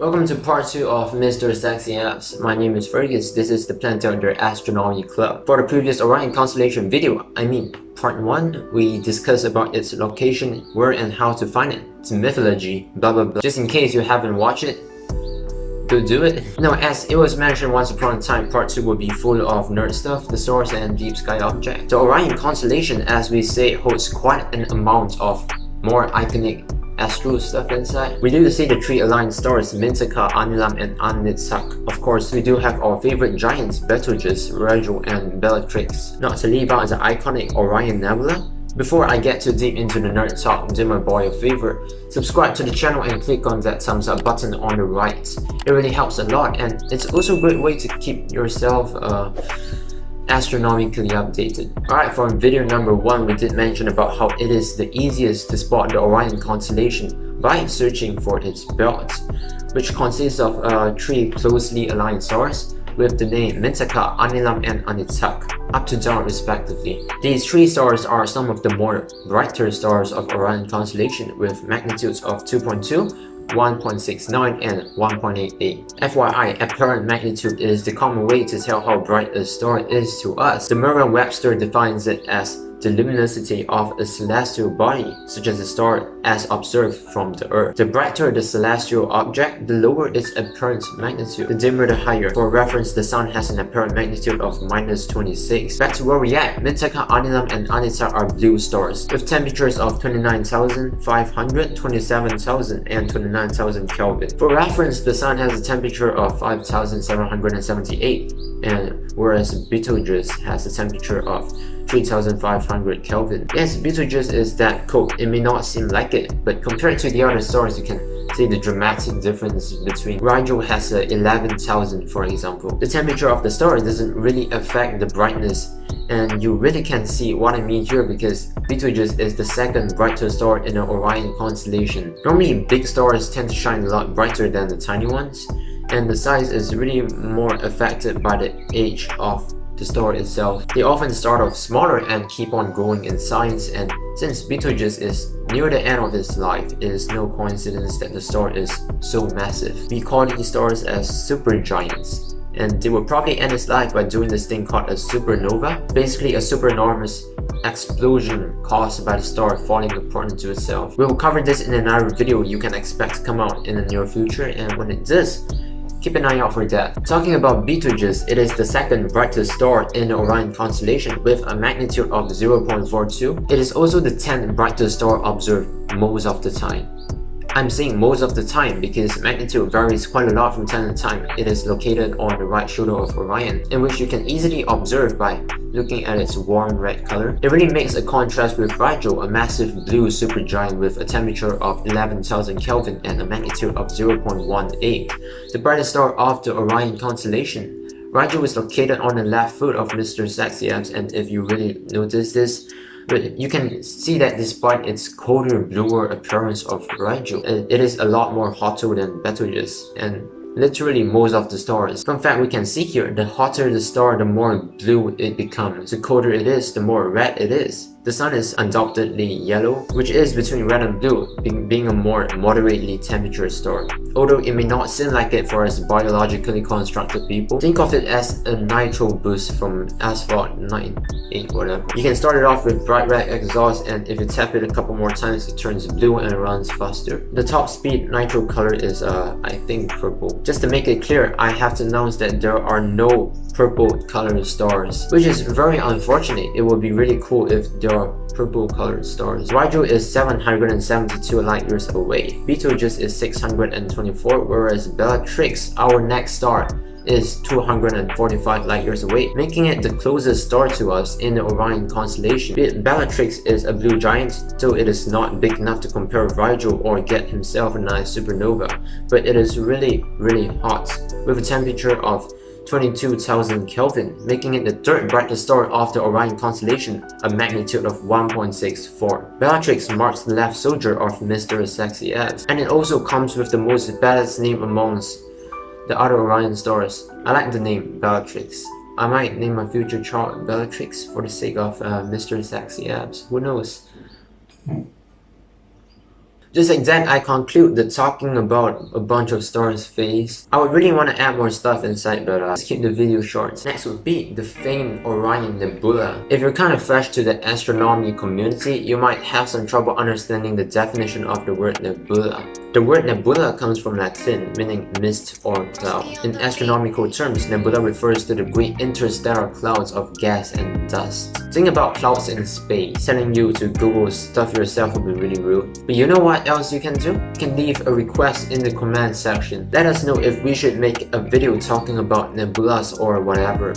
Welcome to part 2 of Mr. Sexy Apps. My name is Fergus. This is the Planetary Astronomy Club. For the previous Orion Constellation video, part 1, we discussed about its location, where and how to find it, its mythology, blah blah blah. Just in case you haven't watched it, go do it. Now, as it was mentioned once upon a time, part 2 will be full of nerd stuff, the source and deep sky object. The Orion Constellation, as we say, holds quite an amount of more iconic astro stuff inside. We do see the three aligned stars Mintaka, Anilam, and Anitsak. Of course, we do have our favorite giants Betelgeuse, Rigel, and Bellatrix. Not to leave out the iconic Orion Nebula. Before I get too deep into the nerd talk, do my boy a favor, subscribe to the channel and click on that thumbs up button on the right. It really helps a lot, and it's also a great way to keep yourself astronomically updated. Alright, for video number 1, we did mention about how it is the easiest to spot the Orion Constellation by searching for its belt, which consists of 3 closely aligned stars with the name Mintaka, Anilam, and Anitsak, up to down respectively. These 3 stars are some of the more brighter stars of Orion Constellation with magnitudes of 2.2, 1.69 and 1.88. FYI, apparent magnitude is the common way to tell how bright a star is to us. The Merriam-Webster defines it as the luminosity of a celestial body, such as a star as observed from the Earth. The brighter the celestial object, the lower its apparent magnitude, the dimmer the higher. For reference, the Sun has an apparent magnitude of -26. Back to where we at, Mintaka, Anilam, and Anitsak are blue stars, with temperatures of 29,500, 27,000, and 29,000 Kelvin. For reference, the Sun has a temperature of 5,778, and whereas Betelgeuse has a temperature of 3,500 Kelvin. Yes, Betelgeuse is that cold. It may not seem like it, but compared to the other stars, you can see the dramatic difference between. Rigel has 11,000, for example. The temperature of the star doesn't really affect the brightness, and you really can see what I mean here because Betelgeuse is the second brightest star in the Orion Constellation. Normally, big stars tend to shine a lot brighter than the tiny ones, and the size is really more affected by the age of the star itself. They often start off smaller and keep on growing in size, and since Betelgeuse is near the end of its life, it is no coincidence that the star is so massive. We call these stars as supergiants, and they will probably end its life by doing this thing called a supernova, basically a superenormous explosion caused by the star falling apart into itself. We will cover this in another video you can expect to come out in the near future, and when it does, keep an eye out for that. Talking about Betelgeuse, it is the second brightest star in the Orion Constellation with a magnitude of 0.42. It is also the 10th brightest star observed most of the time. I'm saying most of the time because magnitude varies quite a lot from time to time. It is located on the right shoulder of Orion, in which you can easily observe by looking at its warm red color. It really makes a contrast with Rigel, a massive blue supergiant with a temperature of 11,000 Kelvin and a magnitude of 0.18. The brightest star of the Orion Constellation. Rigel is located on the left foot of Mr. Sexy Apps, and if you really notice this, but you can see that despite its colder, bluer appearance of Rigel, it is a lot more hotter than Betelgeuse, and literally most of the stars. Fun fact we can see here, the hotter the star, the more blue it becomes. The colder it is, the more red it is. The Sun is undoubtedly yellow, which is between red and blue, being a more moderately temperature star. Although it may not seem like it for us biologically constructed people, think of it as a nitro boost from asphalt 98 whatever. You can start it off with bright red exhaust, and if you tap it a couple more times, it turns blue and runs faster. The top speed nitro color is I think purple. Just to make it clear, I have to announce that there are no purple colored stars, which is very unfortunate. It would be really cool if there are purple colored stars. Rigel is 772 light years away. Betelgeuse is 624, whereas Bellatrix, our next star, is 245 light years away, making it the closest star to us in the Orion Constellation. Bellatrix is a blue giant, so it is not big enough to compare with Rigel or get himself a nice supernova, but it is really hot, with a temperature of 22,000 Kelvin, making it the 3rd brightest star of the Orion Constellation, a magnitude of 1.64. Bellatrix marks the left shoulder of Mr. Sexy Apps, and it also comes with the most badass name amongst the other Orion stars. I like the name Bellatrix. I might name my future child Bellatrix for the sake of Mr. Sexy Apps. Who knows? Just like that, I conclude the talking about a bunch of stars phase. I would really want to add more stuff inside, but let's keep the video short. Next would be the famed Orion Nebula. If you're kind of fresh to the astronomy community, you might have some trouble understanding the definition of the word nebula. The word nebula comes from Latin, meaning mist or cloud. In astronomical terms, nebula refers to the great interstellar clouds of gas and dust. Think about clouds in space. Telling you to Google stuff yourself would be really rude. But you know what else you can do? You can leave a request in the comment section. Let us know if we should make a video talking about nebulas or whatever.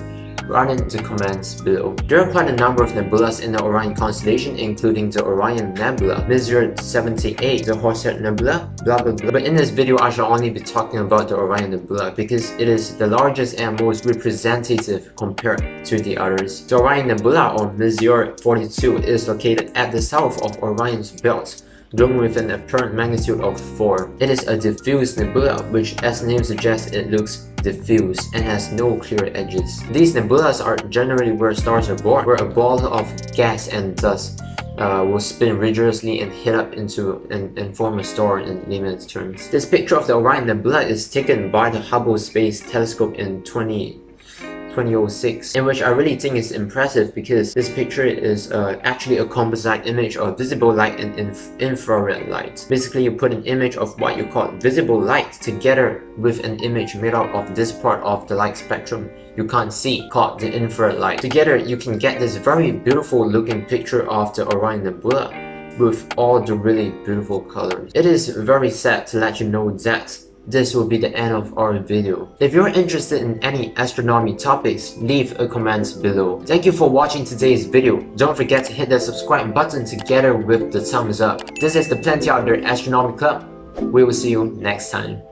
Write in the comments below. There are quite a number of nebulas in the Orion Constellation, including the Orion Nebula, Messier 78, the Horsehead Nebula, blah blah blah. But in this video, I shall only be talking about the Orion Nebula because it is the largest and most representative compared to the others. The Orion Nebula, or Messier 42, is located at the south of Orion's belt, glowing with an apparent magnitude of 4. It is a diffused nebula, which, as the name suggests, it looks diffused and has no clear edges. These nebulas are generally where stars are born, where a ball of gas and dust will spin rigorously and heat up into and form a star in layman's terms. This picture of the Orion Nebula is taken by the Hubble Space Telescope in 2006, in which I really think is impressive because this picture is actually a composite image of visible light and infrared light. Basically, you put an image of what you call visible light together with an image made up of this part of the light spectrum you can't see, called the infrared light. Together, you can get this very beautiful looking picture of the Orion Nebula with all the really beautiful colors. It is very sad to let you know that this will be the end of our video. If you're interested in any astronomy topics, leave a comment below. Thank you for watching today's video. Don't forget to hit the subscribe button together with the thumbs up. This is the Plenty Out There Astronomy Club. We will see you next time.